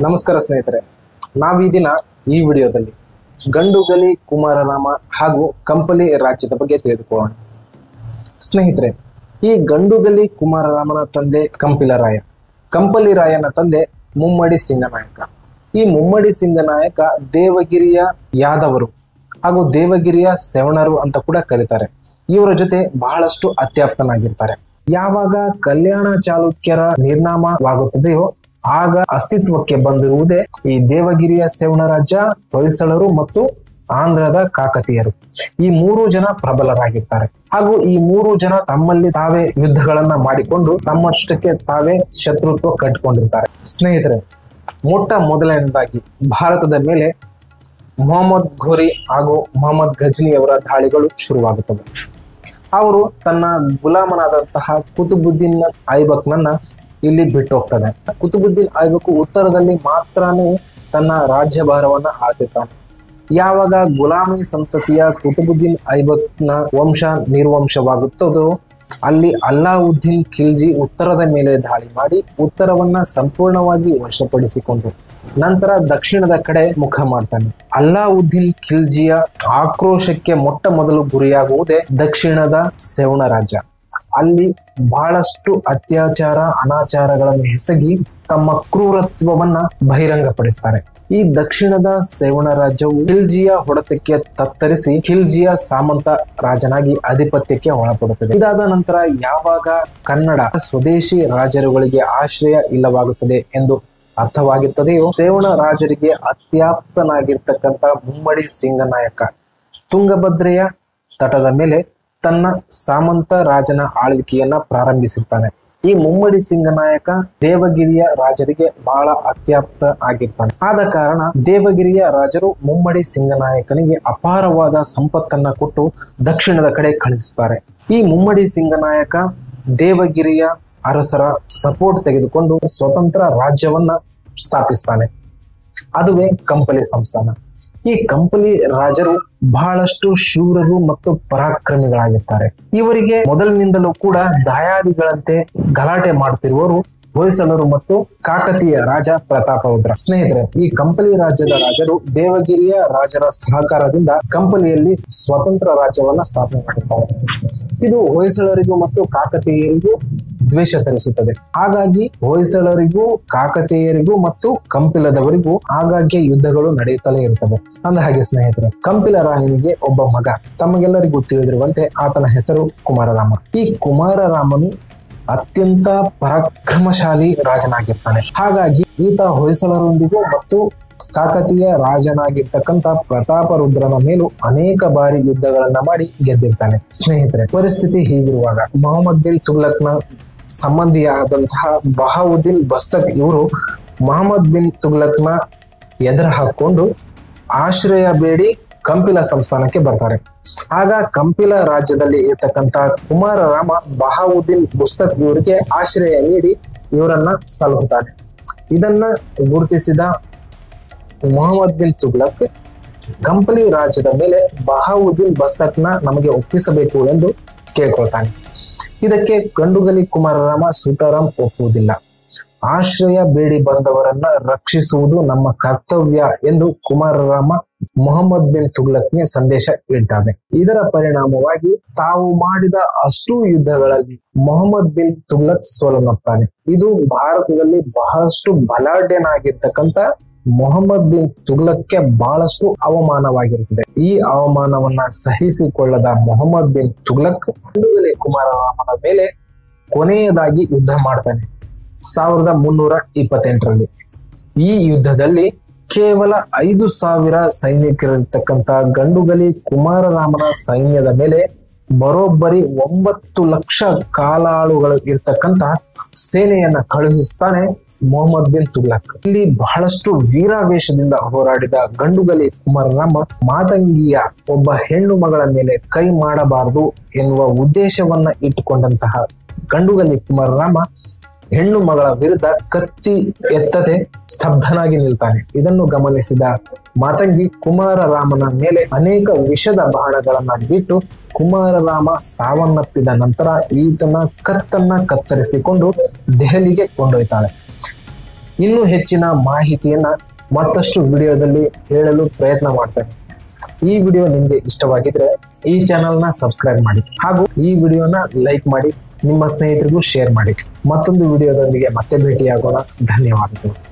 ನಮಸ್ಕಾರ ಸ್ನೇಹಿತರೆ, ಈ ದಿನ ಈ ವಿಡಿಯೋದಲ್ಲಿ ಗಂಡುಗಲಿ ಕುಮಾರರಾಮ ಹಾಗೂ ಕಂಪಲಿ ರಾಜ್ಯದ ಬಗ್ಗೆ ತಿಳಿದುಕೊಳ್ಳೋಣ. ಸ್ನೇಹಿತರೆ, ಈ ಗಂಡುಗಲಿ ಕುಮಾರರಾಮನ ತಂದೆ ಕಂಪಿಲರಾಯ, ಕಂಪಲಿ ರಾಯನ ತಂದೆ ಮುಮ್ಮಡಿ ಸಿಂಗನಾಯಕ. ಈ ಮುಮ್ಮಡಿ ಸಿಂಗನಾಯಕ ದೇವಗಿರಿಯ ಯಾದವರು ಹಾಗೂ ದೇವಗಿರಿಯ ಸೆವಣರು ಅಂತ ಕೂಡ ಕರೀತಾರೆ. ಇವರ ಜೊತೆ ಬಹಳಷ್ಟು ಅತ್ಯಾಪ್ತನಾಗಿರ್ತಾರೆ. ಯಾವಾಗ ಕಲ್ಯಾಣ ಚಾಲುಕ್ಯರ ನಿರ್ನಾಮವಾಗುತ್ತದೆಯೋ ಆಗ ಅಸ್ತಿತ್ವಕ್ಕೆ ಬಂದಿರುವುದೇ ಈ ದೇವಗಿರಿಯ ಸೆವಣ ರಾಜ್ಯ, ಹೊಯ್ಸಳರು ಮತ್ತು ಆಂಧ್ರದ ಕಾಕತೀಯರು. ಈ ಮೂರು ಜನ ಪ್ರಬಲರಾಗಿರ್ತಾರೆ ಹಾಗೂ ಈ ಮೂರು ಜನ ತಮ್ಮಲ್ಲಿ ತಾವೇ ಯುದ್ಧಗಳನ್ನ ಮಾಡಿಕೊಂಡು ತಮ್ಮಷ್ಟಕ್ಕೆ ತಾವೇ ಶತ್ರುತ್ವ ಕಟ್ಟಿಕೊಂಡಿರ್ತಾರೆ. ಸ್ನೇಹಿತರೆ, ಮೊಟ್ಟ ಮೊದಲನೇದಾಗಿ ಭಾರತದ ಮೇಲೆ ಮೊಹಮ್ಮದ್ ಘೋರಿ ಹಾಗೂ ಮೊಹಮ್ಮದ್ ಘಜ್ನಿ ಅವರ ದಾಳಿಗಳು ಶುರುವಾಗುತ್ತವೆ. ಅವರು ತನ್ನ ಗುಲಾಮನಾದಂತಹ ಕುತುಬುದ್ದೀನ್ ಐಬಕ್ನನ್ನ ಇಲ್ಲಿ ಬಿಟ್ಟು ಹೋಗ್ತಾನೆ. ಕುತುಬುದ್ದೀನ್ ಐಬಕ್ ಉತ್ತರದಲ್ಲಿ ಮಾತ್ರನೇ ತನ್ನ ರಾಜ್ಯಭಾರವನ್ನ ಆಳ್ತಿರ್ತಾನೆ. ಯಾವಾಗ ಗುಲಾಮಿ ಸಂತತಿಯ ಕುತುಬುದ್ದೀನ್ ಐಬಕ್ನ ವಂಶ ನಿರ್ವಂಶವಾಗುತ್ತದೋ ಅಲ್ಲಿ ಅಲ್ಲಾವುದ್ದೀನ್ ಖಿಲ್ಜಿ ಉತ್ತರದ ಮೇಲೆ ದಾಳಿ ಮಾಡಿ ಉತ್ತರವನ್ನ ಸಂಪೂರ್ಣವಾಗಿ ವಶಪಡಿಸಿಕೊಂಡು ನಂತರ ದಕ್ಷಿಣದ ಕಡೆ ಮುಖ ಮಾಡ್ತಾನೆ. ಅಲ್ಲಾವುದ್ದೀನ್ ಖಿಲ್ಜಿಯ ಆಕ್ರೋಶಕ್ಕೆ ಮೊಟ್ಟ ಮೊದಲು ಗುರಿಯಾಗುವುದೇ ದಕ್ಷಿಣದ ಸೆವಣ ರಾಜ್ಯ. ಅಲ್ಲಿ ಬಹಳಷ್ಟು ಅತ್ಯಾಚಾರ ಅನಾಚಾರಗಳನ್ನು ಎಸಗಿ ತಮ್ಮ ಕ್ರೂರತ್ವವನ್ನ ಬಹಿರಂಗಪಡಿಸ್ತಾರೆ. ಈ ದಕ್ಷಿಣದ ಸೆವಣ ರಾಜ್ಯವು ಖಿಲ್ಜಿಯ ಹೊಡೆತಕ್ಕೆ ತತ್ತರಿಸಿ ಖಿಲ್ಜಿಯ ಸಾಮಂತ ರಾಜನಾಗಿ ಆಧಿಪತ್ಯಕ್ಕೆ ಒಳಪಡುತ್ತದೆ. ಇದಾದ ನಂತರ ಯಾವಾಗ ಕನ್ನಡ ಸ್ವದೇಶಿ ರಾಜರುಗಳಿಗೆ ಆಶ್ರಯ ಇಲ್ಲವಾಗುತ್ತದೆ ಎಂದು ಅರ್ಥವಾಗಿರ್ತದೆಯೋ ಸೇವಣ ರಾಜರಿಗೆ ಅತ್ಯಾಪ್ತನಾಗಿರ್ತಕ್ಕಂಥ ಮುಮ್ಮಡಿ ಸಿಂಗನಾಯಕ ತುಂಗಭದ್ರೆಯ ತಟದ ಮೇಲೆ ತನ್ನ ಸಾಮಂತ ರಾಜನ ಆಳ್ವಿಕೆಯನ್ನ ಪ್ರಾರಂಭಿಸಿರ್ತಾನೆ. ಈ ಮುಮ್ಮಡಿ ಸಿಂಗನಾಯಕ ದೇವಗಿರಿಯ ರಾಜರಿಗೆ ಬಹಳ ಅತ್ಯಾಪ್ತ ಆಗಿರ್ತಾನೆ. ಆದ ಕಾರಣ ದೇವಗಿರಿಯ ರಾಜರು ಮುಮ್ಮಡಿ ಸಿಂಗನಾಯಕನಿಗೆ ಅಪಾರವಾದ ಸಂಪತ್ತನ್ನ ಕೊಟ್ಟು ದಕ್ಷಿಣದ ಕಡೆ ಕಳಿಸುತ್ತಾರೆ. ಈ ಮುಮ್ಮಡಿ ಸಿಂಗನಾಯಕ ದೇವಗಿರಿಯ ಅರಸರ ಸಪೋರ್ಟ್ ತೆಗೆದುಕೊಂಡು ಸ್ವತಂತ್ರ ರಾಜ್ಯವನ್ನ ಸ್ಥಾಪಿಸ್ತಾನೆ. ಅದುವೇ ಕಂಪಲಿ ಸಂಸ್ಥಾನ. ಈ ಕಂಪಲಿ ರಾಜರು ಬಹಳಷ್ಟು ಶೂರರು ಮತ್ತು ಪರಾಕ್ರಮಿಗಳಾಗಿರ್ತಾರೆ. ಇವರಿಗೆ ಮೊದಲಿನಿಂದಲೂ ಕೂಡ ದಾಯಾದಿಗಳಂತೆ ಗಲಾಟೆ ಮಾಡುತ್ತಿರುವವರು ಹೊಯ್ಸಳರು ಮತ್ತು ಕಾಕತೀಯ ರಾಜ ಪ್ರತಾಪರುದ್ರ. ಸ್ನೇಹಿತರೆ, ಈ ಕಂಪಲಿ ರಾಜ್ಯದ ರಾಜರು ದೇವಗಿರಿಯ ರಾಜರ ಸಹಕಾರದಿಂದ ಕಂಪಲಿಯಲ್ಲಿ ಸ್ವತಂತ್ರ ರಾಜ್ಯವನ್ನ ಸ್ಥಾಪನೆ ಮಾಡಿದ್ದಾರೆ. ಇದು ಹೊಯ್ಸಳರಿಗೂ ಮತ್ತು ಕಾಕತೀಯರಿಗೂ ದ್ವೇಷ ತರಿಸುತ್ತದೆ. ಹಾಗಾಗಿ ಹೊಯ್ಸಳರಿಗೂ ಕಾಕತೀಯರಿಗೂ ಮತ್ತು ಕಂಪಿಲದವರಿಗೂ ಆಗಾಗ್ಗೆ ಯುದ್ಧಗಳು ನಡೆಯುತ್ತಲೇ ಇರುತ್ತವೆ. ಅಂದ ಹಾಗೆ ಸ್ನೇಹಿತರೆ, ಕಂಪಿಲರಾಯನಿಗೆ ಒಬ್ಬ ಮಗ, ತಮಗೆಲ್ಲರಿಗೂ ತಿಳಿದಿರುವಂತೆ ಆತನ ಹೆಸರು ಕುಮಾರರಾಮ. ಈ ಕುಮಾರರಾಮನು ಅತ್ಯಂತ ಪರಾಕ್ರಮಶಾಲಿ ರಾಜನಾಗಿರ್ತಾನೆ. ಹಾಗಾಗಿ ಈತ ಹೊಯ್ಸಳರೊಂದಿಗೂ ಮತ್ತು ಕಾಕತೀಯ ರಾಜನಾಗಿರ್ತಕ್ಕಂಥ ಪ್ರತಾಪರುದ್ರನ ಮೇಲೂ ಅನೇಕ ಬಾರಿ ಯುದ್ಧಗಳನ್ನ ಮಾಡಿ ಗೆದ್ದಿರ್ತಾನೆ. ಸ್ನೇಹಿತರೆ, ಪರಿಸ್ಥಿತಿ ಹೀಗಿರುವಾಗ ಮೊಹಮ್ಮದ್ ಬಿನ್ ತುಗ್ಲಕ್ನ ಸಂಬಂಧಿಯಾದಂತಹ ಬಹಾವುದ್ದೀನ್ ಬಸ್ತಕ್ ಇವರು ಮೊಹಮ್ಮದ್ ಬಿನ್ ತುಗ್ಲಕ್ನ ಎದುರು ಹಾಕೊಂಡು ಆಶ್ರಯ ಬೇಡಿ ಕಂಪಿಲ ಸಂಸ್ಥಾನಕ್ಕೆ ಬರ್ತಾರೆ. ಆಗ ಕಂಪಿಲ ರಾಜ್ಯದಲ್ಲಿ ಇರ್ತಕ್ಕಂಥ ಕುಮಾರರಾಮ ಬಹಾವುದ್ದೀನ್ ಬಸ್ತಕ್ ಇವರಿಗೆ ಆಶ್ರಯ ನೀಡಿ ಇವರನ್ನ ಸಲಹುತ್ತಾನೆ. ಇದನ್ನ ಗುರುತಿಸಿದ ಮೊಹಮ್ಮದ್ ಬಿನ್ ತುಗ್ಲಕ್ ಕಂಪಲಿ ರಾಜ್ಯದ ಮೇಲೆ ಬಹಾವುದ್ದೀನ್ ಬಸ್ತಕ್ನ ನಮಗೆ ಒಪ್ಪಿಸಬೇಕು ಎಂದು ಕೇಳ್ಕೊಳ್ತಾನೆ. ಇದಕ್ಕೆ ಗಂಡುಗಲಿ ಕುಮಾರರಾಮ ಸುತಾರಾಮ್ ಒಪ್ಪುವುದಿಲ್ಲ. ಆಶ್ರಯ ಬೇಡಿ ಬಂದವರನ್ನ ರಕ್ಷಿಸುವುದು ನಮ್ಮ ಕರ್ತವ್ಯ ಎಂದು ಕುಮಾರರಾಮ ಮೊಹಮ್ಮದ್ ಬಿನ್ ತುಗ್ಲಕ್ಗೆ ಸಂದೇಶ ಇಡ್ತಾನೆ. ಇದರ ಪರಿಣಾಮವಾಗಿ ತಾವು ಮಾಡಿದ ಅಷ್ಟೂ ಯುದ್ಧಗಳಲ್ಲಿ ಮೊಹಮ್ಮದ್ ಬಿನ್ ತುಗ್ಲಕ್ ಸೋಲನ್ನಪ್ತಾನೆ. ಇದು ಭಾರತದಲ್ಲಿ ಬಹಳಷ್ಟು ಬಲಾಢ್ಯನಾಗಿರ್ತಕ್ಕಂಥ ಮೊಹಮ್ಮದ್ ಬಿನ್ ತುಗ್ಲಕ್ಗೆ ಬಹಳಷ್ಟು ಅವಮಾನವಾಗಿರುತ್ತದೆ. ಈ ಅವಮಾನವನ್ನ ಸಹಿಸಿಕೊಳ್ಳದ ಮೊಹಮ್ಮದ್ ಬಿನ್ ತುಗ್ಲಕ್ ಗಂಡುಗಲಿ ಕುಮಾರರಾಮನ ಮೇಲೆ ಕೊನೆಯದಾಗಿ ಯುದ್ಧ ಮಾಡ್ತಾನೆ 1328ರಲ್ಲಿ. ಈ ಯುದ್ಧದಲ್ಲಿ ಕೇವಲ 5,000 ಸೈನಿಕರಿರ್ತಕ್ಕಂಥ ಗಂಡುಗಲಿ ಕುಮಾರರಾಮನ ಸೈನ್ಯದ ಮೇಲೆ ಬರೋಬ್ಬರಿ 9 ಲಕ್ಷ ಕಾಲಾಳುಗಳು ಇರ್ತಕ್ಕಂಥ ಸೇನೆಯನ್ನ ಕಳುಹಿಸ್ತಾನೆ ಮೊಹಮ್ಮದ್ ಬಿನ್ ತುಗ್ಲಕ್. ಇಲ್ಲಿ ಬಹಳಷ್ಟು ವೀರಾವೇಶದಿಂದ ಹೋರಾಡಿದ ಗಂಡುಗಲಿ ಕುಮಾರರಾಮ ಮಾತಂಗಿಯ ಒಬ್ಬ ಹೆಣ್ಣು ಮಗಳ ಮೇಲೆ ಕೈ ಮಾಡಬಾರದು ಎನ್ನುವ ಉದ್ದೇಶವನ್ನ ಇಟ್ಟುಕೊಂಡಂತಹ ಗಂಡುಗಲಿ ಕುಮಾರರಾಮ ಹೆಣ್ಣು ಮಗಳ ವಿರುದ್ಧ ಕತ್ತಿ ಎತ್ತದೆ ಸ್ತಬ್ಧನಾಗಿ ನಿಲ್ತಾನೆ. ಇದನ್ನು ಗಮನಿಸಿದ ಮಾತಂಗಿ ಕುಮಾರರಾಮನ ಮೇಲೆ ಅನೇಕ ವಿಷದ ಬಾಣಗಳನ್ನ ಬಿಟ್ಟು ಕುಮಾರರಾಮ ಸಾವನ್ನಪ್ಪಿದ ನಂತರ ಈತನ ಕತ್ತನ್ನ ಕತ್ತರಿಸಿಕೊಂಡು ದೆಹಲಿಗೆ ಕೊಂಡೊಯ್ತಾಳೆ. ಇನ್ನೂ ಹೆಚ್ಚಿನ ಮಾಹಿತಿಯನ್ನ ಮತ್ತಷ್ಟು ವಿಡಿಯೋದಲ್ಲಿ ಹೇಳಲು ಪ್ರಯತ್ನ ಮಾಡ್ತೇನೆ. ಈ ವಿಡಿಯೋ ನಿಮಗೆ ಇಷ್ಟವಾಗಿದ್ರೆ ಈ ಚಾನಲ್ನ ಸಬ್ಸ್ಕ್ರೈಬ್ ಮಾಡಿ ಹಾಗೂ ಈ ವಿಡಿಯೋನ ಲೈಕ್ ಮಾಡಿ, ನಿಮ್ಮ ಸ್ನೇಹಿತರಿಗೂ ಶೇರ್ ಮಾಡಿ. ಮತ್ತೊಂದು ವಿಡಿಯೋದೊಂದಿಗೆ ಮತ್ತೆ ಭೇಟಿಯಾಗೋಣ. ಧನ್ಯವಾದಗಳು.